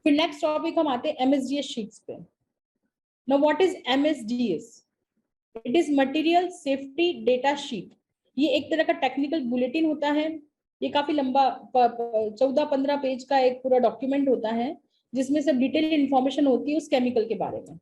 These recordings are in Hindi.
फिर नेक्स्ट टॉपिक हम आते हैं एमएसडीएस शीट्स पे। Now what is MSDS? It is material safety data sheet. ये एक तरह का टेक्निकल बुलेटिन होता है। ये काफी लंबा 14-15 पेज का एक पूरा डॉक्यूमेंट होता है, जिसमें सब डिटेल इंफॉर्मेशन होती है उस केमिकल के बारे में,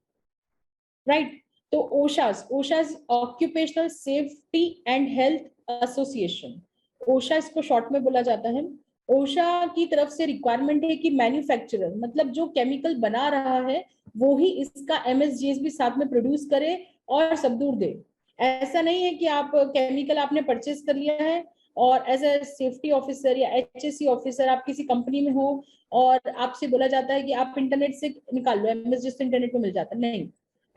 राइट? तो OSHA's occupational safety and health association, OSHA इसको शॉर्ट में बोला जाता है। ओशा की तरफ से रिक्वायरमेंट है कि मैन्युफैक्चरर, मतलब जो केमिकल बना रहा है वो ही इसका एमएसजीएस भी साथ में प्रोड्यूस करे और सबदूर दे। ऐसा नहीं है कि आप केमिकल आपने परचेज कर लिया है और एज ए सेफ्टी ऑफिसर या एचएससी ऑफिसर आप किसी कंपनी में हो और आपसे बोला जाता है कि आप इंटरनेट से निकाल लो एमएसजीएस, तो इंटरनेट में मिल जाता है। नहीं,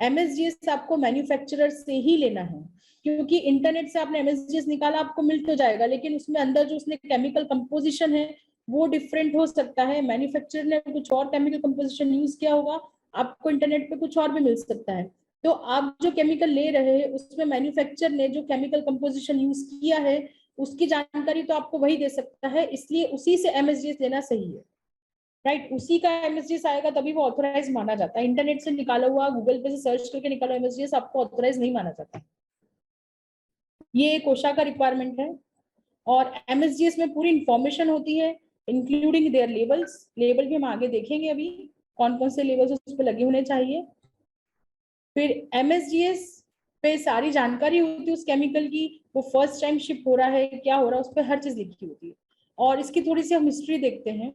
एमएसजीएस आपको मैन्युफैक्चरर से ही लेना है, क्योंकि इंटरनेट से आपने एमएसजीएस निकाला आपको मिल तो जाएगा, लेकिन उसमें अंदर जो उसने केमिकल कंपोजिशन है वो डिफरेंट हो सकता है। मैन्युफैक्चरर ने कुछ और केमिकल कंपोजिशन यूज किया होगा, आपको इंटरनेट पे कुछ और भी मिल सकता है। तो आप जो केमिकल ले रहे हैं उसमें मैन्युफैक्चरर ने जो केमिकल कंपोजिशन यूज किया है उसकी जानकारी तो आपको वही दे सकता है, इसलिए उसी से एमएसजीएस लेना सही है, राइट? उसी का एमएसजीएस आएगा तभी वो ऑथोराइज माना जाता है। इंटरनेट से निकाला हुआ, गूगल पे से सर्च करके निकाला एमएसजीएस आपको ऑथोराइज नहीं माना जाता। ये एक ओशा का रिक्वायरमेंट है। और एमएसजीएस में पूरी इंफॉर्मेशन होती है, इंक्लूडिंग देयर लेबल्स। लेबल भी हम आगे देखेंगे अभी कौन कौन से लेबल्स उस पर लगे होने चाहिए। फिर एमएसजीएस पे सारी जानकारी होती है उस केमिकल की, वो फर्स्ट टाइम शिप हो रहा है क्या हो रहा है, उस पर हर चीज लिखी होती है। और इसकी थोड़ी सी हम हिस्ट्री देखते हैं।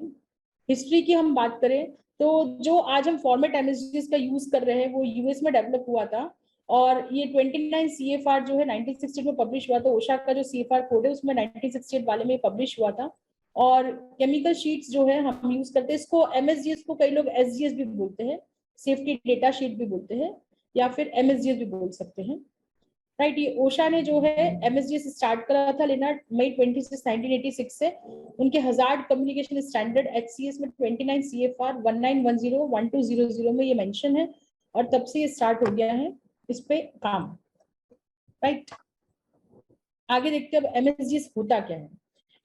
हिस्ट्री की हम बात करें तो जो आज हम फॉर्मेट एमएसजीएस का यूज कर रहे हैं वो यूएस में डेवलप हुआ था, और ये 29 सीएफआर जो है 1968 में पब्लिश हुआ था। ओशा का जो सीएफआर कोड है उसमें 1968 वाले में पब्लिश हुआ था। और केमिकल शीट्स जो है हम यूज करते हैं, इसको एमएसजीएस को कई लोग एसजीएस भी बोलते हैं, सेफ्टी डेटा शीट भी बोलते हैं, या फिर एमएसजीएस भी बोल सकते हैं, राइट? ये ओशा ने जो है एमएसजीएस स्टार्ट करा था लेना मई 26 1986 से। उनके हजार्ड कम्युनिकेशन स्टैंडर्ड एचसीएस में 29 सीएफआर 1910-1200 में ये मेंशन है, और तब से ये स्टार्ट हो गया है इस पे काम, राइट? आगे देखते हैं अब एमएसजीएस होता क्या है।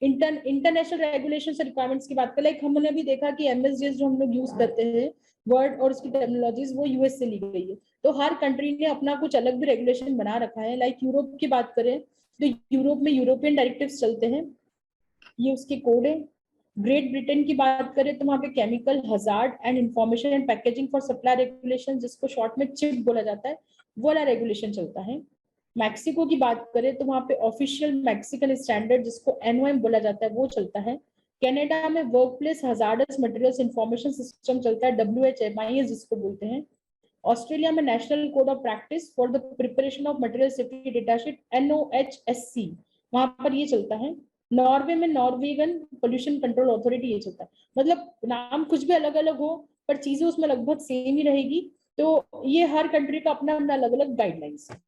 इंटरनेशनल रेगुलेशन से रिक्वायरमेंट्स की बात करें, लाइक हमने भी देखा कि एमएसजीएस जो हम लोग यूज करते हैं वर्ड और उसकी टेक्नोलॉजीज वो यूएस से ली गई है, तो हर कंट्री ने अपना कुछ अलग भी रेगुलेशन बना रखा है। लाइक यूरोप की बात करें तो यूरोप में यूरोपियन डायरेक्टिव्स चलते हैं, ये उसके कोड है। ग्रेट ब्रिटेन की बात करें तो वहाँ पे chemical hazard and information and packaging for supply regulation, जिसको शॉर्ट में चिप बोला जाता है, वो वाला रेगुलेशन चलता है। मैक्सिको की बात करें तो वहाँ पे ऑफिशियल मैक्सिकन स्टैंडर्ड जिसको एनओएम बोला जाता है वो चलता है। कनाडा में workplace hazardous materials information system चलता है, WHMIS जिसको बोलते हैं। ऑस्ट्रेलिया में national code of practice for the preparation of material safety data sheet NOHSC, वहां पर ये चलता है। नॉर्वे में नॉर्वेगन पोल्यूशन कंट्रोल अथॉरिटी ये चलता है। मतलब नाम कुछ भी अलग अलग हो पर चीजें उसमें लगभग सेम ही रहेगी। तो ये हर कंट्री का अपना अपना अलग अलग गाइडलाइंस है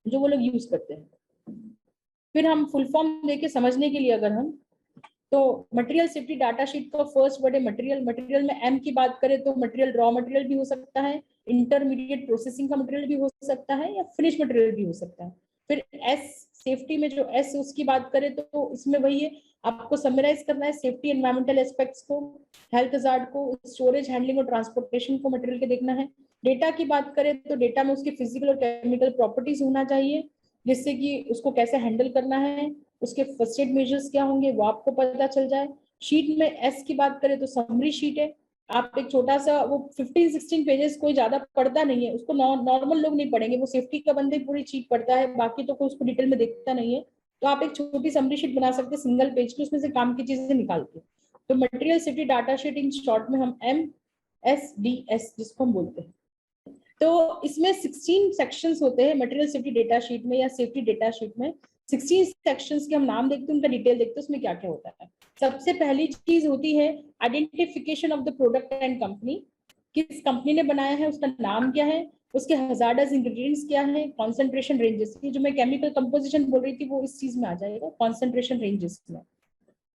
जो वो लोग यूज करते हैं। फिर हम फुल फॉर्म देके समझने के लिए अगर हम, तो मटेरियल सेफ्टी डाटा शीट का फर्स्ट वर्ड है मटेरियल। मटेरियल में एम की बात करें तो मटेरियल रॉ मटेरियल भी हो सकता है, इंटरमीडिएट प्रोसेसिंग का मटेरियल भी हो सकता है, या फिनिश मटेरियल भी हो सकता है। फिर एस सेफ्टी में जो एस उसकी बात करें तो इसमें वही है, आपको समराइज करना है सेफ्टी एनवायरमेंटल एस्पेक्ट्स को, हेल्थ हजार्ड को, स्टोरेज हैंडलिंग और ट्रांसपोर्टेशन को मटेरियल के देखना है। डेटा की बात करें तो डेटा में उसकी फिजिकल और केमिकल प्रॉपर्टीज होना चाहिए, जिससे कि उसको कैसे हैंडल करना है, उसके फर्स्ट एड मेजर्स क्या होंगे वो आपको पता चल जाए। शीट में एस की बात करें तो समरी शीट है। आप एक छोटा सा वो 15-16 पेजेस कोई ज्यादा पढ़ता नहीं है, उसको नॉर्मल लोग नहीं पढ़ेंगे, वो सेफ्टी का बंदे पूरी शीट पढ़ता है, बाकी तो कोई उसको डिटेल में देखता नहीं है। तो आप एक छोटी समरी शीट बना सकते हैं सिंगल पेज की, उसमें से काम की चीजें निकाल के। तो material safety data sheet in short में हम MSDS जिसको हम बोलते हैं। तो इसमें 16 सेक्शंस होते हैं मटेरियल सेफ्टी डेटा शीट में या सेफ्टी डेटा शीट में। 16 सेक्शंस के हम नाम देखते हैं, उनका डिटेल देखते हैं उसमें क्या क्या होता है। सबसे पहली चीज होती है identification of the product and company, किस कंपनी ने बनाया है, उसका नाम क्या है, उसके हजार्डस इंग्रेडिएंट्स क्या है, कॉन्सेंट्रेशन रेंजेस, जो मैं केमिकल कंपोजिशन बोल रही थी वो इस चीज में आ जाएगा कॉन्सेंट्रेशन रेंजेस में।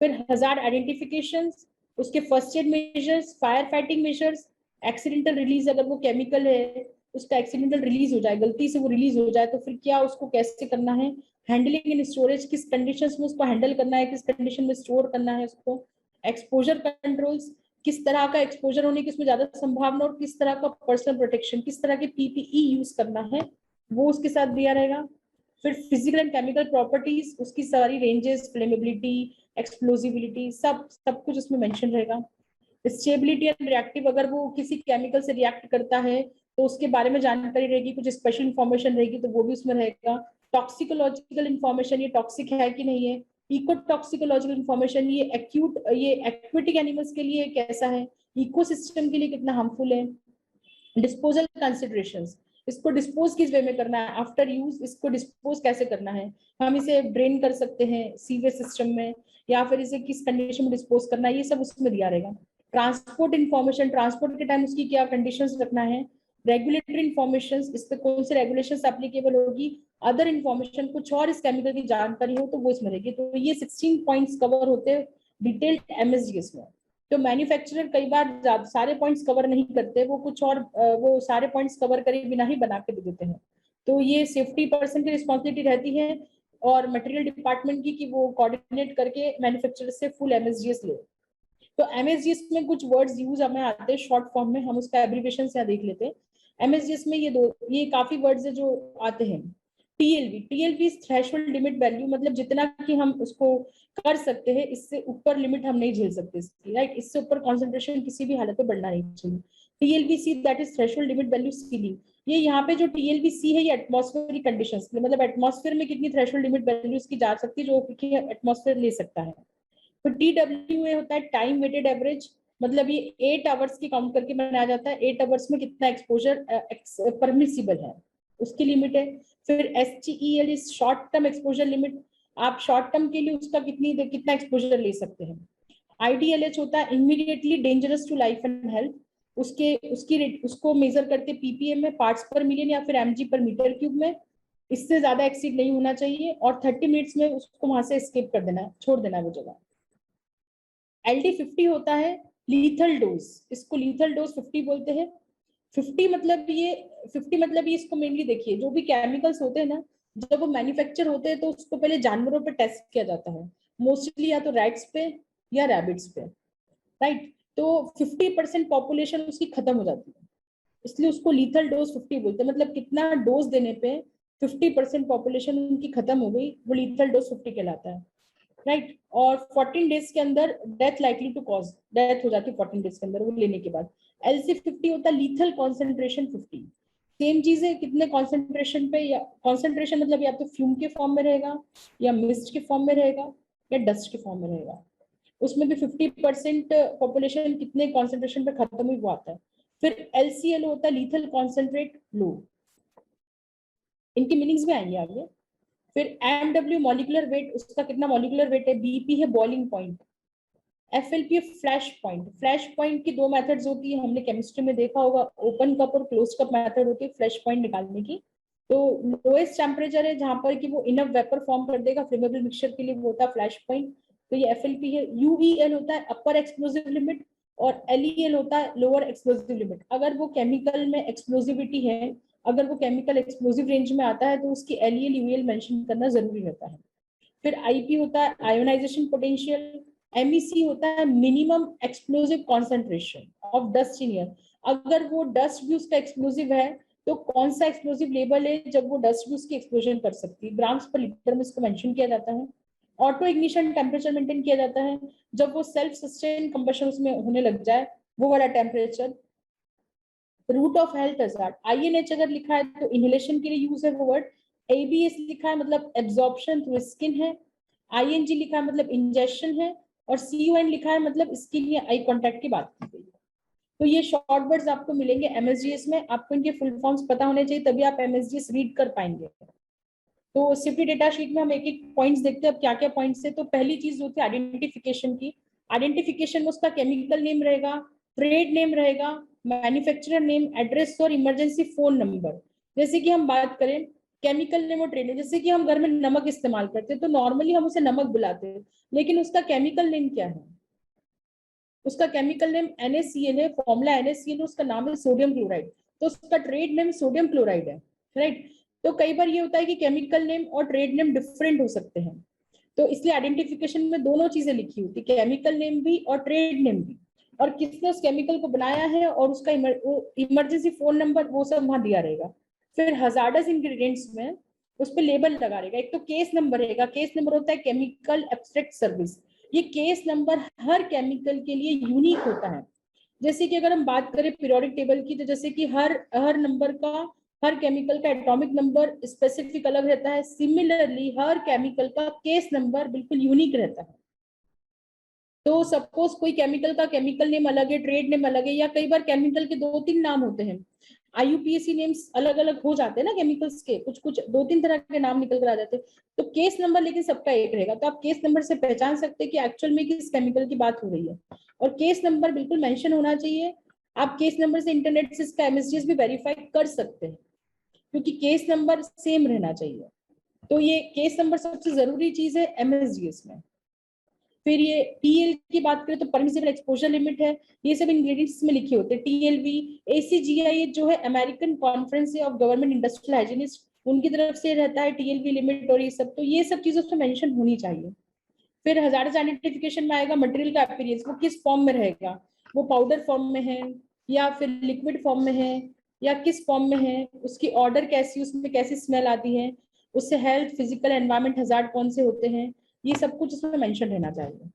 फिर हजार्ड आइडेंटिफिकेशन, उसके first aid measures, fire fighting measures, accidental release, अगर वो केमिकल है उसका एक्सीडेंटल रिलीज हो जाए, गलती से वो रिलीज हो जाए तो फिर क्या उसको कैसे करना है, हैंडलिंग इन स्टोरेज, किस कंडीशंस में उसको हैंडल करना है, किस कंडीशन में स्टोर करना है उसको, एक्सपोजर कंट्रोल्स, किस तरह का एक्सपोजर होने की उसमें ज्यादा संभावना, और किस तरह का पर्सनल प्रोटेक्शन, किस तरह के पीपीई यूज करना है वो उसके साथ दिया रहेगा। फिर फिजिकल एंड केमिकल प्रॉपर्टीज, उसकी सारी रेंजेस, फ्लेमेबिलिटी, एक्सप्लोजिबिलिटी, सब कुछ उसमें मेंशन रहेगा। स्टेबिलिटी एंड रिएक्टिव, अगर वो किसी केमिकल से रिएक्ट करता है तो उसके बारे में जानकारी रहेगी, कुछ स्पेशल इंफॉर्मेशन रहेगी तो वो भी उसमें रहेगा। टॉक्सिकोलॉजिकल इंफॉर्मेशन, ये टॉक्सिक है कि नहीं है। इकोटॉक्सिकोलॉजिकल इंफॉर्मेशन, ये एक्वेटिक एनिमल्स के लिए कैसा है, इकोसिस्टम के लिए कितना हार्मफुल है। डिस्पोजल कंसिडरेशंस, इसको डिस्पोज किस वे में करना है, आफ्टर यूज इसको डिस्पोज कैसे करना है, हम इसे ड्रेन कर सकते हैं सीवेज सिस्टम में, या फिर इसे किस कंडीशन में डिस्पोज करना है, ये सब उसमें दिया रहेगा। ट्रांसपोर्ट इन्फॉर्मेशन, ट्रांसपोर्ट के टाइम उसकी क्या कंडीशंस रखना है। रेगुलेटरी इन्फॉर्मेशन, इस पे कौन से रेगुलेशंस एप्लीकेबल होगी। अदर इन्फॉर्मेशन, कुछ और इस केमिकल की जानकारी हो तो वो इसमें रहेगी। तो ये 16 पॉइंट्स कवर होते हैं डिटेल्ड एमएसडीएस में। तो मैन्युफैक्चरर कई बार सारे पॉइंट्स कवर नहीं करते, वो कुछ और वो सारे पॉइंट्स कवर करे बिना ही बना के दे देते हैं। तो ये सेफ्टी पर्सन की रिस्पॉन्सिबिलिटी रहती है और मटेरियल डिपार्टमेंट की कि वो कोऑर्डिनेट करके मैन्युफैक्चरर से फुल एमएसडीएस ले। तो एमएसडीएस में कुछ वर्ड्स यूज हमें आते हैं शॉर्ट फॉर्म में, हम उसका एब्रिविएशन से देख लेते हैं। एमएसडीएस में ये काफी वर्ड्स है जो आते हैं। टीएलवी थ्रेशोल्ड लिमिट वैल्यू, मतलब जितना कि हम उसको कर सकते हैं, इससे ऊपर लिमिट हम नहीं झेल सकते इसकी, राइट। इससे ऊपर कॉन्सेंट्रेशन किसी भी हालत में बढ़ना नहीं चाहिए। TLVC that is threshold limit value ceiling, ये यहाँ पे जो टीएलवीसी है ये एटमॉस्फेरिक कंडीशंस, मतलब एटमॉस्फेयर में कितनी थ्रेशोल्ड लिमिट वैल्यू इसकी जा सकती है जो एटमॉस्फेयर ले सकता है। तो TWA होता है टाइम वेटेड एवरेज, मतलब ये 8 आवर्स की काउंट करके बनाया जाता है, 8 आवर्स में कितना एक्सपोजर परमिसिबल है उसकी लिमिट है। फिर STEL is short term exposure limit, आप शॉर्ट टर्म के लिए उसका कितना एक्सपोजर ले सकते हैं। IDLH होता है immediately dangerous to life and health, उसको मेजर करते पीपीएम में, पार्ट्स पर मिलियन या फिर mg पर मीटर क्यूब में, इससे ज्यादा एक्सीड नहीं होना चाहिए, और 30 मिनट्स में उसको वहां से एस्केप कर देना है, छोड़ देना है वो जगह। LD50 होता है लीथल डोज, इसको लीथल डोज 50 बोलते हैं। 50 मतलब ये इसको मेनली देखिए, जो भी केमिकल्स होते हैं ना, जब वो मैन्युफैक्चर होते हैं तो उसको पहले जानवरों पे टेस्ट किया जाता है, मोस्टली या तो रैट्स पे या रैबिट्स पे, राइट। तो 50% पॉपुलेशन उसकी खत्म हो जाती है, इसलिए उसको लीथल डोज 50 बोलते हैं। मतलब कितना डोज देने पे 50% पॉपुलेशन उनकी खत्म हो गई, वो लीथल डोज 50 कहलाता है, राइट। और 14 डेज के अंदर death likely to cause, death हो जाती है 14 डेज के अंदर वो लेने के बाद। LC50 होता है लीथल कॉन्सेंट्रेशन 50, सेम चीज है, कितने कॉन्सेंट्रेशन पे, या कॉन्सेंट्रेशन मतलब या तो फ्यूम के फॉर्म में रहेगा, या मिस्ट के फॉर्म में रहेगा, या डस्ट के फॉर्म में रहेगा। उसमें भी 50% पॉपुलेशन कितने कॉन्सेंट्रेशन पे खत्म हुई वो आता है। फिर LCL होता है लीथल कॉन्सेंट्रेट लो, इनकी मीनिंग्स भी आएंगे आगे। फिर MW मॉलिकुलर वेट, उसका कितना मॉलिकुलर वेट है। BP है boiling point. FLP flash point, flash point की दो मेथड्स होती है, हमने केमिस्ट्री में देखा होगा, ओपन कप और क्लोज कप मेथड होती है फ्लैश पॉइंट निकालने की। तो लोएस्ट टेम्परेचर है जहां पर कि वो इनफ वेपर फॉर्म कर देगा फ्लेमेबल मिक्सचर के लिए, वो होता है फ्लैश पॉइंट। तो ये FLP है। UEL होता है अपर एक्सप्लोसिव लिमिट, और LEL होता है लोअर एक्सप्लोसिव लिमिट। अगर वो केमिकल में एक्सप्लोसिविटी है, अगर वो केमिकल एक्सप्लोसिव रेंज में आता है तो उसकी LEL UEL मेंशन करना जरूरी रहता है। फिर IP होता है आयोनाइजेशन पोटेंशियल। MEC होता है minimum explosive concentration of dust in air. अगर वो डस्ट भी उसका एक्सप्लोसिव है तो कौन सा एक्सप्लोसिव लेवल है जब वो डस्ट भी उसकी एक्सप्लोजन कर सकती है, ग्राम्स पर लीटर में इसको मेंशन किया जाता है। ऑटो इग्निशन टेम्परेचर मेंटेन किया जाता है, जब वो सेल्फ सस्टेन कंबशन उसमें होने लग जाए वो वाला temperature. Route of health hazard, INH अगर लिखा है तो इनहेलेशन के लिए यूज है वो वर्ड। ABS लिखा है मतलब एब्जॉर्प्शन थ्रू स्किन है। ING लिखा है मतलब इंजेक्शन है, और CUN लिखा है मतलब इसके लिए आई कांटेक्ट की बात की गई है। तो ये शॉर्ट वर्ड्स आपको मिलेंगे MSDS में, आपको इनके फुल फॉर्म्स पता होने चाहिए तभी आप MSDS रीड कर पाएंगे। तो सेफ्टी डेटा शीट में हम एक एक पॉइंट्स देखते हैं, अब क्या क्या पॉइंट्स है। तो पहली चीज होती है आइडेंटिफिकेशन की। आइडेंटिफिकेशन में उसका केमिकल नेम रहेगा, ट्रेड नेम रहेगा, मैन्युफैक्चरर नेम, एड्रेस और इमरजेंसी फोन नंबर। जैसे कि हम बात करें केमिकल नेम और ट्रेड नेम, जैसे कि हम घर में नमक इस्तेमाल करते हैं तो नॉर्मली हम उसे नमक बुलाते हैं, लेकिन उसका केमिकल नेम क्या है, उसका केमिकल नेम NaCl है, फॉर्मूला NaCl, उसका नाम है सोडियम क्लोराइड, तो उसका ट्रेड नेम सोडियम क्लोराइड है, राइट। तो कई बार ये होता है कि केमिकल नेम और ट्रेड नेम डिफरेंट हो सकते हैं, तो इसलिए आइडेंटिफिकेशन में दोनों चीजें लिखी होती है, केमिकल नेम भी और ट्रेड नेम भी। और किसने उस केमिकल को बनाया है और उसका इमरजेंसी फोन नंबर, वो सब वहां दिया रहेगा। फिर हजार्डस इंग्रेडिएंट्स में उस पर लेबल लगा रहेगा। एक तो केस नंबर रहेगा, केस नंबर होता है केमिकल एब्स्ट्रैक्ट सर्विस। ये केस नंबर हर केमिकल के लिए यूनिक होता है। जैसे कि अगर हम बात करें पीरियोडिक टेबल की, तो जैसे कि हर नंबर का, हर केमिकल का एटॉमिक नंबर स्पेसिफिक अलग रहता है, सिमिलरली हर केमिकल का केस नंबर बिल्कुल यूनिक रहता है। तो सपोज कोई केमिकल का केमिकल नेम अलग है, ट्रेड नेम अलग है, या कई बार केमिकल के 2-3 नाम होते हैं, IUPAC नेम्स अलग अलग हो जाते हैं ना केमिकल्स के, कुछ कुछ 2-3 तरह के नाम निकल कर आ जाते हैं। तो केस नंबर लेकिन सबका एक रहेगा, तो आप केस नंबर से पहचान सकते हैं कि एक्चुअल में किस केमिकल की बात हो रही है। और केस नंबर बिल्कुल मेंशन होना चाहिए। आप केस नंबर से इंटरनेट से इसका MSDS भी वेरीफाई कर सकते हैं, क्योंकि केस नंबर सेम रहना चाहिए। तो ये केस नंबर सबसे जरूरी चीज है MSDS में। फिर ये टीएल की बात करें तो परमिसिबल एक्सपोजर लिमिट है, ये सब इंग्रेडिएंट्स में लिखे होते हैं। TLV, ACGI जो है American conference of government industrial hygienist, उनकी तरफ से रहता है TLV लिमिट और ये सब, तो ये सब चीजें उसमें मेंशन होनी चाहिए। फिर हजार्डस आइडेंटिफिकेशन में आएगा मटेरियल का अपीयरेंस, वो किस फॉर्म में रहेगा, वो पाउडर फॉर्म में है या फिर लिक्विड फॉर्म में है या किस फॉर्म में है, उसकी ऑर्डर कैसी, उसमें कैसी स्मेल आती है, उससे हेल्थ, फिजिकल, एनवायरमेंट हजार्ड कौन से होते हैं, ये सब कुछ उसमें मेंशन रहना चाहिए।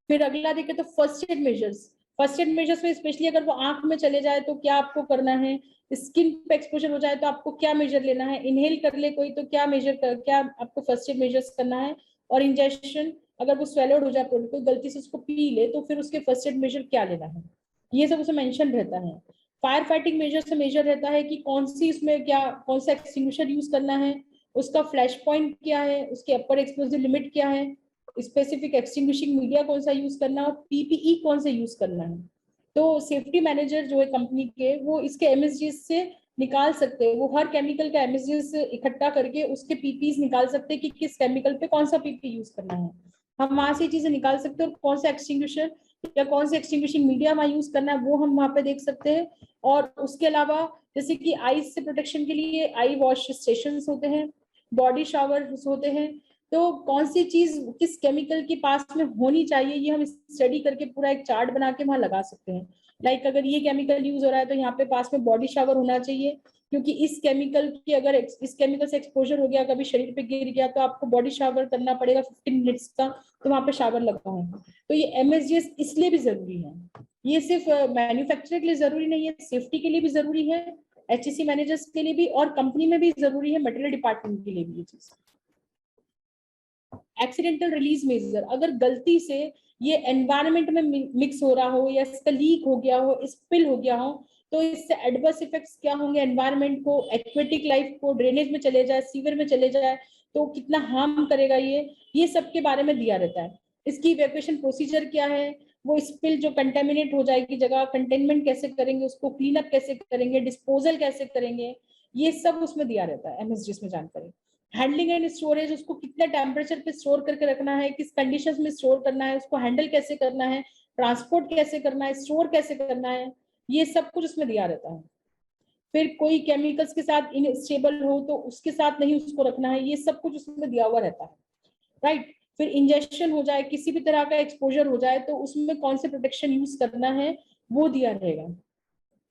फिर अगला देखें तो first aid measures. First aid measures में स्पेशली अगर वो आंख में चले जाए तो क्या आपको करना है, स्किन पे एक्सपोजर हो जाए तो आपको क्या मेजर लेना है, इनहेल कर ले कोई तो क्या क्या आपको फर्स्ट एड मेजर्स करना है, और इंजेक्शन अगर वो स्वेलोड हो जाए, कोई गलती से उसको पी ले तो फिर उसके फर्स्ट एड मेजर क्या लेना है, ये सब उसमें मेंशन रहता है। फायर फाइटिंग मेजर से मेजर रहता है कि कौन सी उसमें क्या, कौन सा एक्सटिंग्विशर यूज करना है, उसका फ्लैश पॉइंट क्या है, उसके अपर एक्सप्लोजिव लिमिट क्या है, स्पेसिफिक एक्सटिंग्विशिंग मीडिया कौन सा यूज करना है, और PPE कौन सा यूज करना है। तो सेफ्टी मैनेजर जो है कंपनी के, वो इसके MSDS से निकाल सकते हैं, वो हर केमिकल का MSDS इकट्ठा करके उसके PPs निकाल सकते हैं कि किस केमिकल पे कौन सा PP यूज करना है। हम वहां से चीजें निकाल सकते हैं, और कौन सा एक्सटिंग्विशर या कौन सा एक्सटिंग्विशिंग मीडिया वहां यूज करना है वो हम वहां पे देख सकते हैं। और उसके अलावा जैसे कि आईज से प्रोटेक्शन के लिए आई वॉश स्टेशन होते हैं, बॉडी शावर होते हैं, तो कौन सी चीज किस केमिकल के पास में होनी चाहिए ये हम स्टडी करके पूरा एक चार्ट बना के वहां लगा सकते हैं। लाइक अगर ये केमिकल यूज हो रहा है तो यहाँ पे पास में बॉडी शावर होना चाहिए, क्योंकि इस केमिकल की अगर इस केमिकल से एक्सपोजर हो गया, कभी शरीर पे गिर गया, तो आपको बॉडी शावर करना पड़ेगा 15 मिनट्स का, तो वहां पे शावर लगा है। तो ये MSDS इसलिए भी जरूरी है, ये सिर्फ मैन्युफैक्चरर के लिए जरूरी नहीं है, सेफ्टी के लिए भी जरूरी है, HSC मैनेजर्स के लिए भी, और कंपनी में भी जरूरी है, मटेरियल डिपार्टमेंट के लिए भी ये चीज। एक्सीडेंटल रिलीज मेजर, अगर गलती से ये एनवायरनमेंट में मिक्स हो रहा हो या इसका लीक हो गया हो, स्पिल हो गया हो, तो इससे एडवर्स इफेक्ट्स क्या होंगे एनवायरनमेंट को, एक्वेटिक लाइफ को, ड्रेनेज में चले जाए, सीवर में चले जाए तो कितना हार्म करेगा ये सब के बारे में दिया रहता है। इसकी इवैक्यूएशन प्रोसीजर क्या है, वो स्पिल जो कंटेमिनेट हो जाएगी जगह, कंटेनमेंट कैसे करेंगे, उसको क्लीन अप कैसे करेंगे, डिस्पोजल कैसे करेंगे, ये सब उसमें दिया रहता है MSDS में जानकारी। हैंडलिंग एंड स्टोरेज, उसको कितने टेम्परेचर पे स्टोर करके रखना है, किस कंडीशंस में स्टोर करना है, उसको हैंडल कैसे करना है, ट्रांसपोर्ट कैसे करना है, स्टोर कैसे करना है, ये सब कुछ उसमें दिया रहता है। फिर कोई केमिकल्स के साथ इनस्टेबल हो तो उसके साथ नहीं उसको रखना है, ये सब कुछ उसमें दिया हुआ रहता है, राइट। फिर इंजेक्शन हो जाए, किसी भी तरह का एक्सपोजर हो जाए तो उसमें कौन से प्रोटेक्शन यूज करना है वो दिया रहेगा,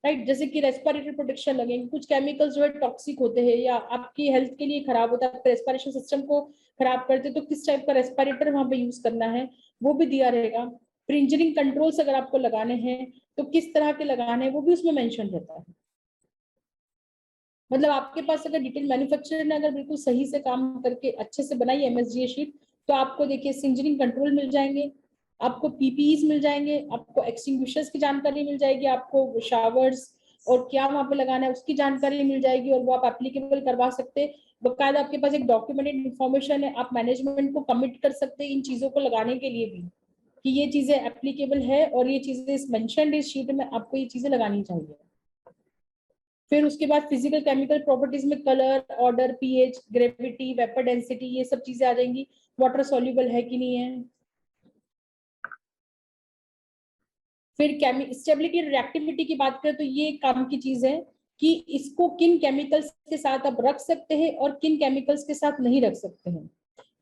राइट। जैसे कि रेस्पिरेटरी प्रोटेक्शन लगेंगे, कुछ केमिकल्स जो है टॉक्सिक होते हैं या आपकी हेल्थ के लिए खराब होता है, रेस्पिरेशन सिस्टम को खराब करते, तो किस टाइप का रेस्पिरेटर वहां पे यूज करना है वो भी दिया रहेगा। फिर इंजीनियरिंग कंट्रोल्स अगर आपको लगाने हैं तो किस तरह के लगाने हैं वो भी उसमें मेंशन रहता है। मतलब आपके पास अगर डिटेल मैन्युफैक्चरर ने अगर बिल्कुल सही से काम करके अच्छे से बनाई MSDA शीट, तो आपको देखिए इंजीनियरिंग कंट्रोल मिल जाएंगे, आपको PPEs मिल जाएंगे, आपको एक्सटिंग्विशर्स की जानकारी मिल जाएगी, आपको शावर्स और क्या वहां पे लगाना है उसकी जानकारी मिल जाएगी, और वो आप एप्लीकेबल करवा सकते हैं। बकायदा आपके पास एक डॉक्यूमेंटेड इन्फॉर्मेशन है, आप मैनेजमेंट को कमिट कर सकते हैं इन चीजों को लगाने के लिए भी, कि ये चीजें एप्लीकेबल है और ये चीजें इस मेंशन्ड इस शीट में आपको ये चीजें लगानी चाहिए। फिर उसके बाद फिजिकल केमिकल प्रॉपर्टीज में colour, order, pH, gravity, vapour density, ये सब चीजें आ जाएंगी, वाटर सॉल्युबल है कि नहीं है। फिर स्टेबिलिटी और रिएक्टिविटी की बात करें तो ये काम की चीज है कि इसको किन केमिकल्स के साथ आप रख सकते हैं और किन केमिकल्स के साथ नहीं रख सकते हैं,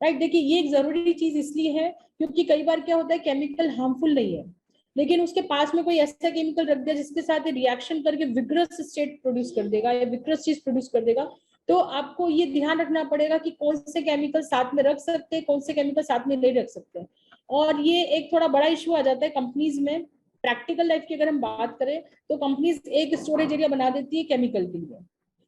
राइट। देखिए ये एक जरूरी चीज इसलिए है क्योंकि कई बार क्या होता है केमिकल हार्मफुल नहीं है, लेकिन उसके पास में कोई ऐसा केमिकल रख दिया जिसके साथ रिएक्शन करके विग्रस स्टेट प्रोड्यूस कर देगा या विग्रस चीज प्रोड्यूस कर देगा। तो आपको ये ध्यान रखना पड़ेगा कि कौन से केमिकल साथ में रख सकते हैं, कौन से केमिकल साथ में नहीं रख सकते। और ये एक थोड़ा बड़ा इशू आ जाता है कंपनीज में। प्रैक्टिकल लाइफ की अगर हम बात करें तो कंपनीज एक स्टोरेज एरिया बना देती है केमिकल के लिए।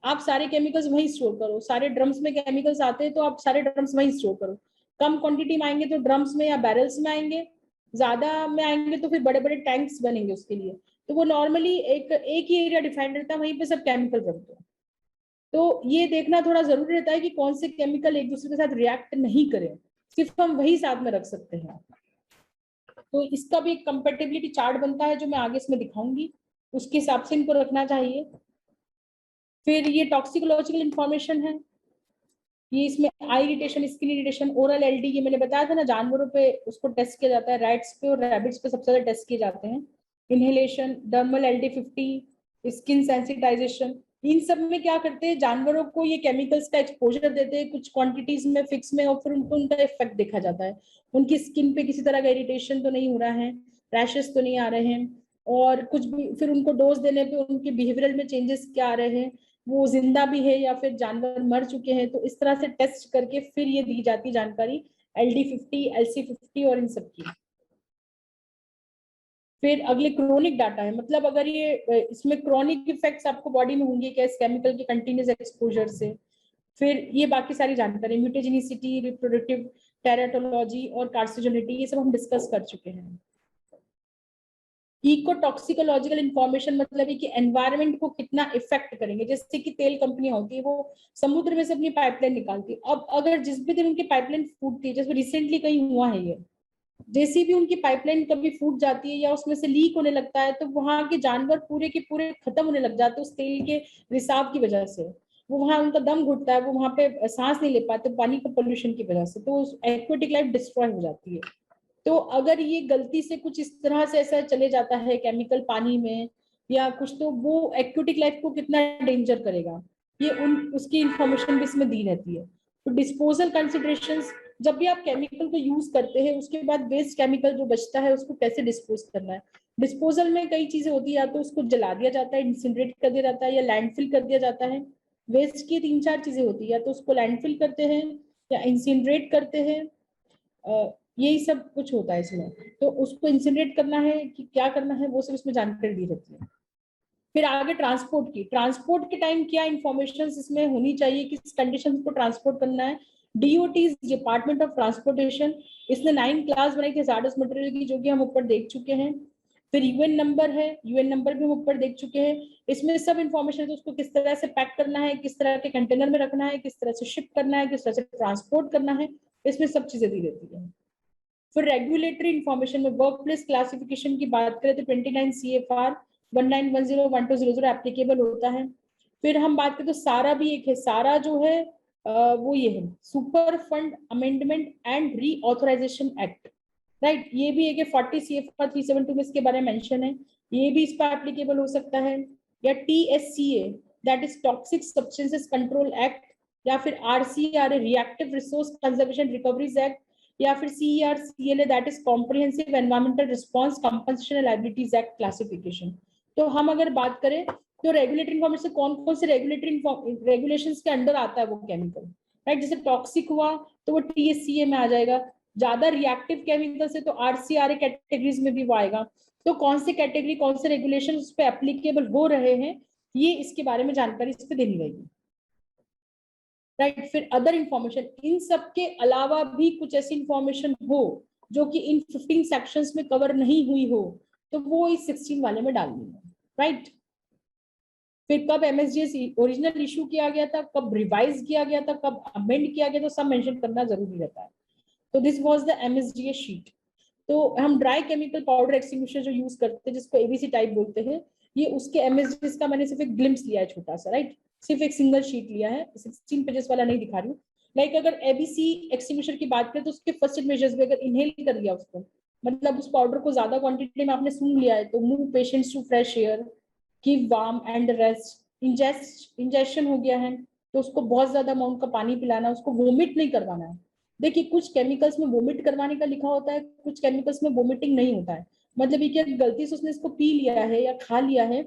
आप सारे केमिकल्स वहीं स्टोर करो, सारे ड्रम्स में केमिकल्स आते हैं तो आप सारे ड्रम्स वहीं स्टोर करो। कम क्वांटिटी में आएंगे तो ड्रम्स में या बैरल्स में आएंगे, ज्यादा में आएंगे तो फिर बड़े बड़े टैंक्स बनेंगे उसके लिए। तो वो नॉर्मली एक ही एरिया डिफाइंड रहता है, वहीं पे सब केमिकल रख दो। तो ये देखना थोड़ा जरूरी रहता है कि कौन से केमिकल एक दूसरे के साथ रिएक्ट नहीं करें, सिर्फ हम वही साथ में रख सकते हैं। तो इसका भी एक कंपेटेबिलिटी चार्ट बनता है जो मैं आगे इसमें दिखाऊंगी, उसके हिसाब से इनको रखना चाहिए। फिर ये टॉक्सिकोलॉजिकल इंफॉर्मेशन है, ये इसमें eye irritation, skin irritation, oral LD, ये मैंने बताया था ना जानवरों पे उसको टेस्ट किया जाता है, राइट्स पे और रैबिट्स पे सबसे ज्यादा टेस्ट किए जाते हैं। Inhalation, dermal LD50, skin sensitization, इन सब में क्या करते हैं जानवरों को ये केमिकल्स का एक्सपोजर देते हैं कुछ क्वांटिटीज में फिक्स में, और फिर उनको उनका इफेक्ट देखा जाता है। उनकी स्किन पे किसी तरह का इरिटेशन तो नहीं हो रहा है, रैशेस तो नहीं आ रहे हैं, और कुछ भी फिर उनको डोज देने पे उनके बिहेवियरल में चेंजेस क्या आ रहे हैं, वो जिंदा भी है या फिर जानवर मर चुके हैं। तो इस तरह से टेस्ट करके फिर ये दी जाती जानकारी LD50, LC50 और इन सब की। फिर अगले क्रोनिक डाटा है, मतलब अगर ये इसमें क्रोनिक इफेक्ट्स आपको बॉडी में होंगे क्या इस केमिकल के कंटिन्यूस एक्सपोजर से। फिर ये बाकी सारी जानकारी, म्यूटेजेनिसिटी, रिप्रोडक्टिव टेराटोलॉजी और कार्सिनोजेनिटी, ये सब हम डिस्कस कर चुके हैं। इकोटॉक्सिकोलॉजिकल इंफॉर्मेशन मतलब है कि एनवायरनमेंट को कितना इफेक्ट करेंगे। जैसे कि तेल कंपनियां होती है वो समुद्र में से अपनी पाइपलाइन निकालती है, अब अगर जिस भी दिन उनकी पाइपलाइन फूटती है, जैसे रिसेंटली कहीं हुआ है ये, जैसी भी उनकी पाइपलाइन कभी फूट जाती है या उसमें से लीक होने लगता है तो वहां के जानवर पूरे के पूरे खत्म होने लग जाते हैं उस तेल के रिसाव की वजह से। वो वहां उनका दम घुटता है, वो वहां पे सांस नहीं ले पाते पानी के पोल्यूशन की वजह से, तो एक्वेटिक लाइफ डिस्ट्रॉय हो जाती है। तो अगर ये गलती से कुछ इस तरह से ऐसा चले जाता है केमिकल पानी में या कुछ, तो वो एक्वेटिक लाइफ को कितना डेंजर करेगा, ये उसकी इंफॉर्मेशन भी इसमें दी रहती है। तो डिस्पोजल कंसिडरेशंस, जब भी आप केमिकल को यूज करते हैं उसके बाद वेस्ट केमिकल जो बचता है उसको कैसे डिस्पोज करना है। डिस्पोजल में कई चीजें होती है, या तो उसको जला दिया जाता है, इंसिनरेट कर दिया जाता है, या लैंडफिल कर दिया जाता है। वेस्ट की 3-4 चीजें होती है, या तो उसको लैंडफिल करते हैं या इंसिनरेट करते हैं, यही सब कुछ होता है इसमें। तो उसको इंसिनरेट करना है कि क्या करना है वो सब इसमें जानकारी दी रहती है। फिर आगे ट्रांसपोर्ट की, ट्रांसपोर्ट के टाइम क्या इंफॉर्मेशन इसमें होनी चाहिए, किस कंडीशन को ट्रांसपोर्ट करना है। DOT, डिपार्टमेंट ऑफ ट्रांसपोर्टेशन, इसने 9 क्लास बनाई थी हजार्डस मटेरियल की जो कि हम ऊपर देख चुके हैं। फिर UN नंबर है, UN नंबर भी हम ऊपर देख चुके हैं। इसमें सब इंफॉर्मेशन उसको किस तरह से पैक करना है, किस तरह के कंटेनर में रखना है, किस तरह से शिप करना है, किस तरह से ट्रांसपोर्ट करना है, इसमें सब चीजें दी रहती है। फिर रेगुलेटरी इंफॉर्मेशन में वर्क प्लेस क्लासिफिकेशन की बात करें तो 29 CFR 1910-1200 एप्लीकेबल होता है। फिर हम बात करें तो सारा भी एक है, सारा जो है वो ये है super fund amendment and re authorisation act, right. ये भी एक 40 CFR 372 में इसके बारे में मेंशन है, ये भी इस पर एप्लीकेबल हो सकता है। या TSCA, that is toxic substances control act, या फिर RCRA, reactive resource conservation recoveries act, या फिर CERCLA, that is comprehensive environmental response compensation liabilities act classification. तो हम अगर बात करें तो रेगुलेटरी इन्फॉर्मेशन कौन कौन से रेगुलेटरी रेगुलेशंस के अंडर आता है वो केमिकल, राइट। जैसे टॉक्सिक हुआ तो वो TSCA में आ जाएगा, ज्यादा रिएक्टिव केमिकल से तो RCRA कैटेगरीज में भी वो आएगा। तो कौन से कैटेगरी कौन से रेगुलेशन उस पर एप्लीकेबल हो रहे हैं ये इसके बारे में जानकारी इस पर देनी रहेगी, राइट। फिर अदर इंफॉर्मेशन, इन सब के अलावा भी कुछ ऐसी इंफॉर्मेशन हो जो कि इन 15 सेक्शंस में कवर नहीं हुई हो तो वो इस 16 वाले में डालनी है, राइट। फिर कब MSDS ओरिजिनल इशू किया गया था, कब रिवाइज किया गया था, कब अमेंड किया गया, तो सब मेंशन करना जरूरी रहता है। तो this was the MSDS sheet. तो हम ड्राई केमिकल पाउडर एक्सटिंग्विशर जो यूज करते हैं जिसको ABC टाइप बोलते हैं, ये उसके MSDS का मैंने सिर्फ एक ग्लिम्स लिया है छोटा सा, राइट। सिर्फ एक सिंगल शीट लिया है, 16 पेजेस वाला नहीं दिखा रही हूँ। लाइक अगर ABC एक्सटिंग्विशर की बात करें तो उसके फर्स्ट एड मेजर्स भी अगर इनहेल कर लिया उसको, मतलब उस पाउडर को ज्यादा क्वांटिटी में आपने सूंघ लिया है तो move patients to fresh air, give warm and rest, injection हो गया है तो उसको बहुत ज्यादा अमाउंट का पानी पिलाना, उसको वोमिट नहीं करवाना है। देखिए कुछ केमिकल्स में वोमिट करवाने का लिखा होता है, कुछ केमिकल्स में वोमिटिंग नहीं होता है। मतलब ये क्या गलती से उसने इसको पी लिया है या खा लिया है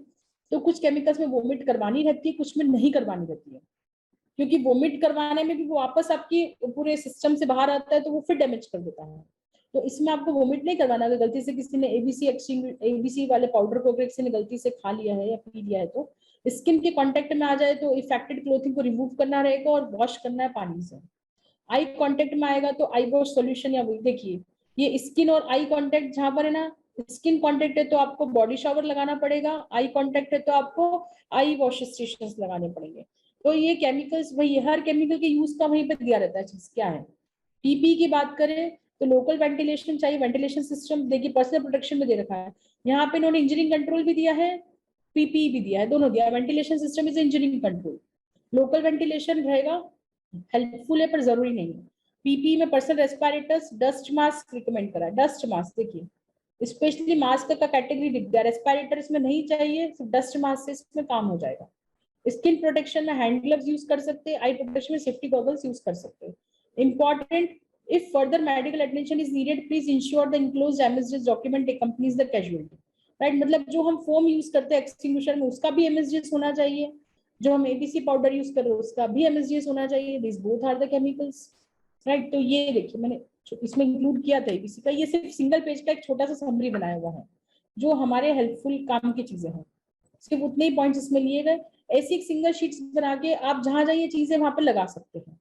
तो कुछ केमिकल्स में वोमिट करवानी रहती है, कुछ में नहीं करवानी रहती है, क्योंकि वोमिट करवाने में भी वो वापस आपकी पूरे सिस्टम से बाहर आता है तो वो फिर डैमेज कर देता है। तो इसमें आपको वोमिट नहीं करवाना। अगर गलती से किसी ने एबीसी वाले पाउडर को अगर किसी ने गलती से खा लिया है या पी लिया है तो स्किन के कांटेक्ट में आ जाए तो इफेक्टेड क्लोथिंग को रिमूव करना रहेगा और वॉश करना है पानी से। आई कांटेक्ट में आएगा तो आई वॉश सॉल्यूशन या देखिए ये स्किन और आई कांटेक्ट जहां पर है ना, स्किन कांटेक्ट है तो आपको बॉडी शॉवर लगाना पड़ेगा, आई कांटेक्ट है तो आपको आई वॉश स्टेशन लगाने पड़ेंगे। तो ये केमिकल्स वही, हर केमिकल के यूज का वहीं पे दिया रहता है चीज क्या है। पीपी की बात करें तो लोकल वेंटिलेशन चाहिए, वेंटिलेशन सिस्टम देखिए पर्सनल प्रोटेक्शन में दे रखा है, यहाँ पे इन्होंने इंजीनियरिंग कंट्रोल भी दिया है, पीपी भी दिया है, दोनों दिया है। Ventilation system is engineering control, local ventilation रहेगा, हेल्पफुल है पर जरूरी नहीं है। पीपी में personal respirators, dust mask recommend करा है। डस्ट मास्क देखिए स्पेशली मास्क का कैटेगरी दिख गया, रेस्पिरेटर इसमें नहीं चाहिए, सिर्फ डस्ट मास्क से इसमें काम हो जाएगा। स्किन प्रोटेक्शन में हैंड ग्लव्स यूज कर सकते हैं, आई प्रोटेक्शन में सेफ्टी गॉगल्स यूज कर सकते हैं। Important, if further medical attention is needed please ensure the enclosed MSDS document accompanies the casualty. Right, मतलब जो हम फोम यूज करते हैं एक्सटिंग्विशर में उसका भी एमएसडीएस होना चाहिए, जो हम एबीसी पाउडर यूज कर रहे हैं उसका भी एमएसडीएस होना चाहिए। This both are the chemicals. Right, तो ये देखिए मैंने इसमें इंक्लूड किया था एबीसी का, ये सिर्फ सिंगल पेज का एक छोटा सा समरी बनाया हुआ है जो हमारे हेल्पफुल काम की चीजें हैं, सिर्फ उतने ही पॉइंट्स इसमें लिए गए। ऐसी एक सिंगल शीट्स बना के आप जहां जहां ये चीजें वहां पर लगा सकते हैं।